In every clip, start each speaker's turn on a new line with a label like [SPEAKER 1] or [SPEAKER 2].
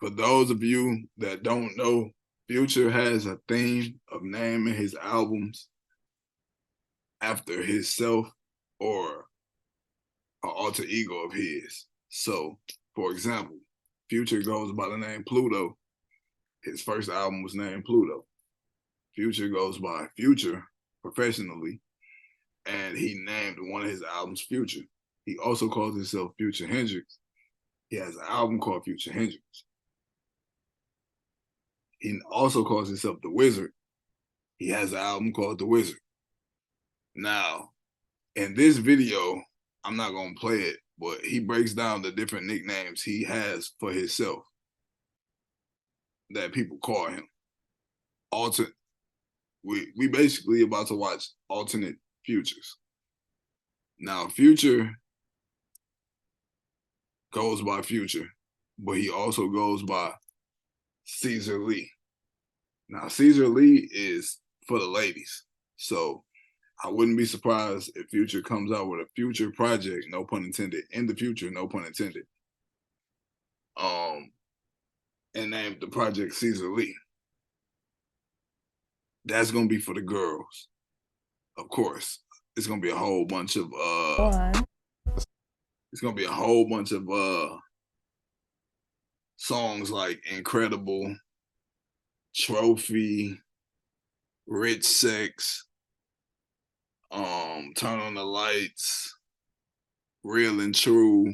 [SPEAKER 1] For those of you that don't know, Future has a theme of naming his albums after himself or an alter ego of his. So, for example, Future goes by the name Pluto. His first album was named Pluto. Future goes by Future professionally, and he named one of his albums Future. He also calls himself Future Hendrix. He has an album called Future Hendrix. He also calls himself The Wizard. He has an album called The Wizard. Now, in this video, I'm not going to play it, but he breaks down the different nicknames he has for himself that people call him. We basically about to watch alternate futures. Now, Future goes by Future, but he also goes by Caesar Lee. Now, Caesar Lee is for the ladies. So I wouldn't be surprised if Future comes out with a future project, no pun intended, in the future, no pun intended. And named the project Caesar Lee. That's gonna be for the girls, of course. It's gonna be a whole bunch of it's gonna be a whole bunch of songs like Incredible, Trophy, Rich Sex, Turn on the Lights, Real and True,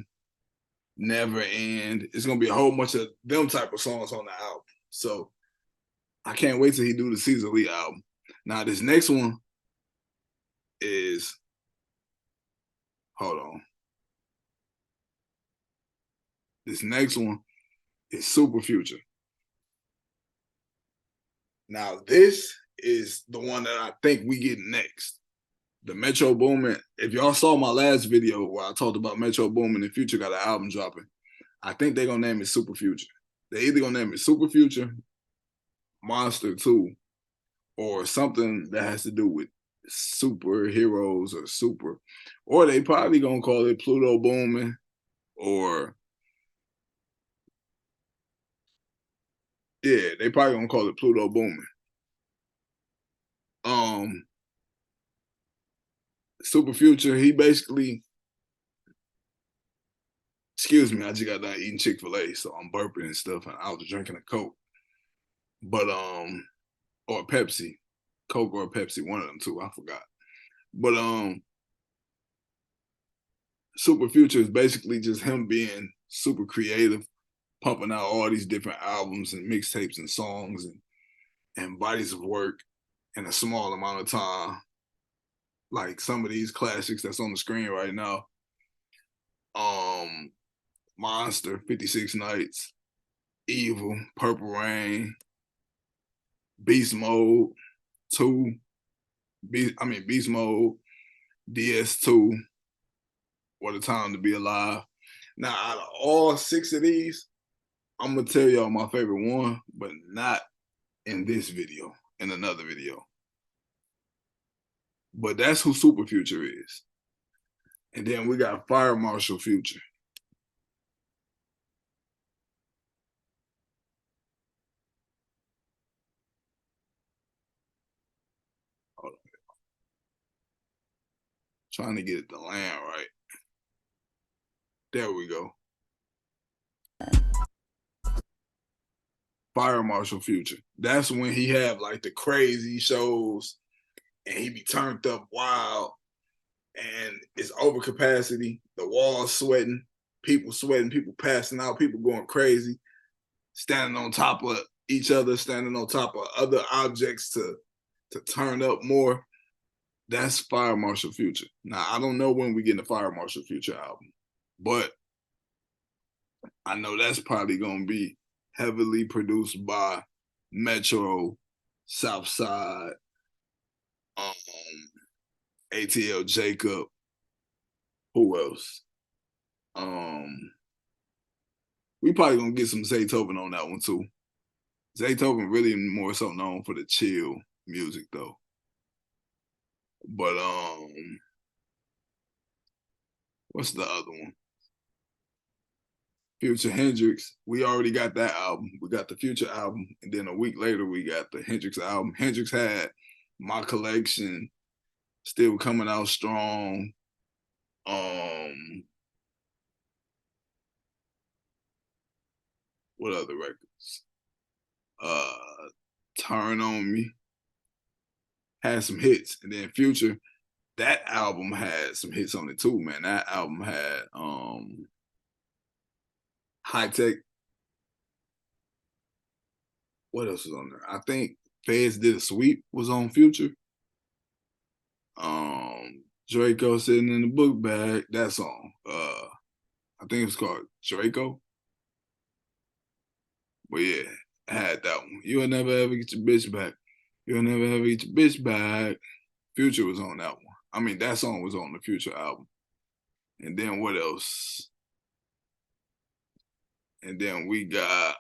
[SPEAKER 1] Never End. It's gonna be a whole bunch of them type of songs on the album. So I can't wait till he do the Caesar Lee album. Now this next one is, hold on. This next one is Super Future. Now this is the one that I think we get next. The Metro Boomin. If y'all saw my last video where I talked about Metro Boomin and Future got an album dropping, I think they're gonna name it Super Future. They either gonna name it Super Future, Monster 2, or something that has to do with superheroes or super, or they probably gonna call it Pluto Boomin, or yeah, they probably gonna call it Pluto Boomin. Super Future, he basically, excuse me, I just got done eating Chick-fil-A, so I'm burping and stuff, and I was drinking a Coke. But or Pepsi, Coke or Pepsi, one of them two, I forgot. But Super Future is basically just him being super creative, pumping out all these different albums and mixtapes and songs and bodies of work in a small amount of time. Like some of these classics that's on the screen right now. Monster, 56 Nights, Evil, Purple Rain, Beast Mode 2, Beast Mode, DS2, What a Time to Be Alive. Now, out of all 6 of these, I'm gonna tell y'all my favorite one, but not in this video, in another video. But that's who Super Future is. And then we got Fire Marshal Future. Hold on. Trying to get it to land right. There we go. Fire Marshal Future. That's when he have like the crazy shows and he be turned up wild and it's over capacity. The walls sweating, people passing out, people going crazy, standing on top of each other, standing on top of other objects to turn up more. That's Fire Marshal Future. Now, I don't know when we get the Fire Marshal Future album, but I know that's probably going to be heavily produced by Metro, Southside, ATL Jacob. Who else? We probably gonna get some Zaytoven on that one too. Zaytoven really more so known for the chill music though. But what's the other one? Future Hendrix. We already got that album. We got the Future album, and then a week later we got the Hendrix album. Hendrix had My Collection, still coming out strong. What other records? Turn on Me had some hits, and then Future, that album had some hits on it too, man. That album had High Tech. What else was on there? I think Feds Did a Sweep was on Future. Draco Sitting in the Book Bag, that song. I think it was called Draco. But yeah, I had that one. You'll never ever get your bitch back. You'll never ever get your bitch back. Future was on that one. I mean, that song was on the Future album. And then what else? And then we got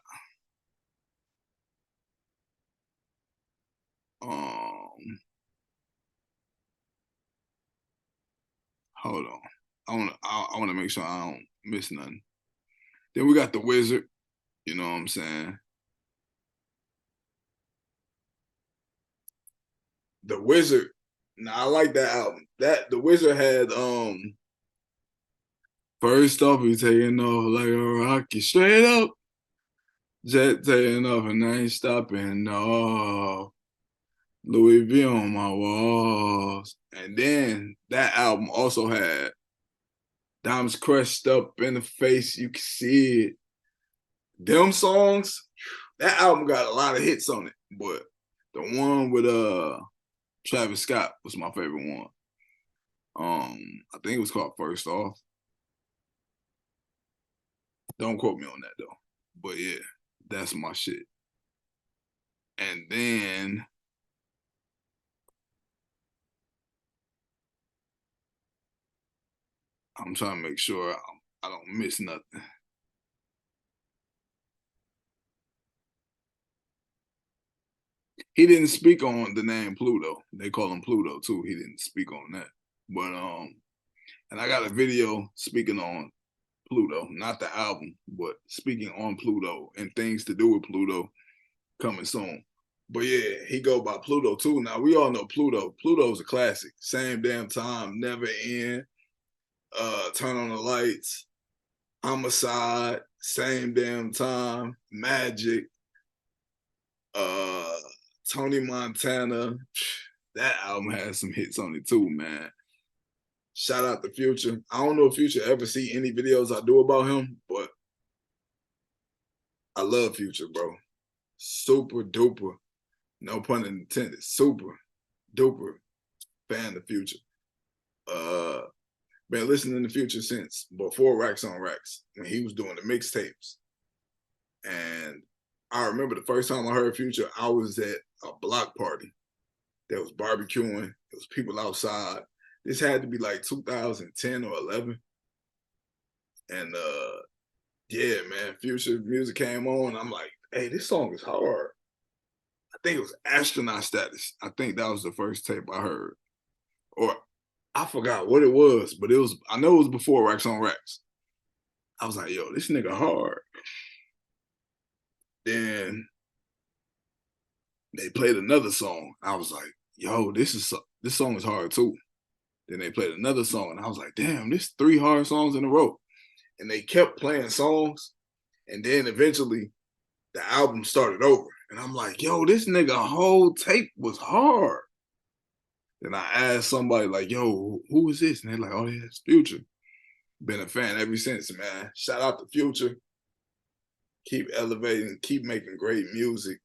[SPEAKER 1] hold on. I wanna make sure I don't miss nothing. Then we got The Wizard, you know what I'm saying? The Wizard. Now I like that album. That The Wizard had first off, he taking off like a rocket straight up. Jet taking off and I ain't stopping. No. Louis V on my walls. And then that album also had Diamonds Crushed Up in the Face. You can see it. Them songs, that album got a lot of hits on it. But the one with Travis Scott was my favorite one. I think it was called First Off. Don't quote me on that though. But yeah, that's my shit. And then I'm trying to make sure I don't miss nothing. He didn't speak on the name Pluto. They call him Pluto too. He didn't speak on that. But and I got a video speaking on Pluto, not the album, but speaking on Pluto and things to do with Pluto coming soon. But yeah, he go by Pluto too. Now we all know Pluto. Pluto's a classic. Same damn time, Never End, Turn on the Lights, Homicide, Same Damn Time, Magic, Tony Montana. That album has some hits on it too, man. Shout out to Future. I don't know if Future ever see any videos I do about him, but I love Future, bro. Super duper, no pun intended, super duper fan of Future. Been listening to Future since before Racks on Racks, when he was doing the mixtapes. And I remember the first time I heard Future, I was at a block party. There was barbecuing. There was people outside. This had to be like 2010 or 11. And yeah, man, Future music came on. I'm like, hey, this song is hard. I think it was Astronaut Status. I think that was the first tape I heard. Or I forgot what it was, but I know it was before Racks on Racks. I was like, yo, this nigga hard. Then they played another song. I was like, yo, this song is hard too. Then they played another song, and I was like, damn, this 3 hard songs in a row. And they kept playing songs, and then eventually the album started over. And I'm like, yo, this nigga whole tape was hard. Then I asked somebody like, yo, who is this? And they're like, oh, yeah, it's Future. Been a fan ever since, man. Shout out to Future. Keep elevating, keep making great music.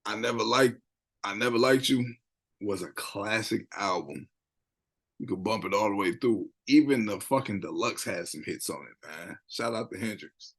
[SPEAKER 1] I Never Liked You was a classic album. You could bump it all the way through. Even the fucking deluxe had some hits on it, man. Shout out to Hendrix.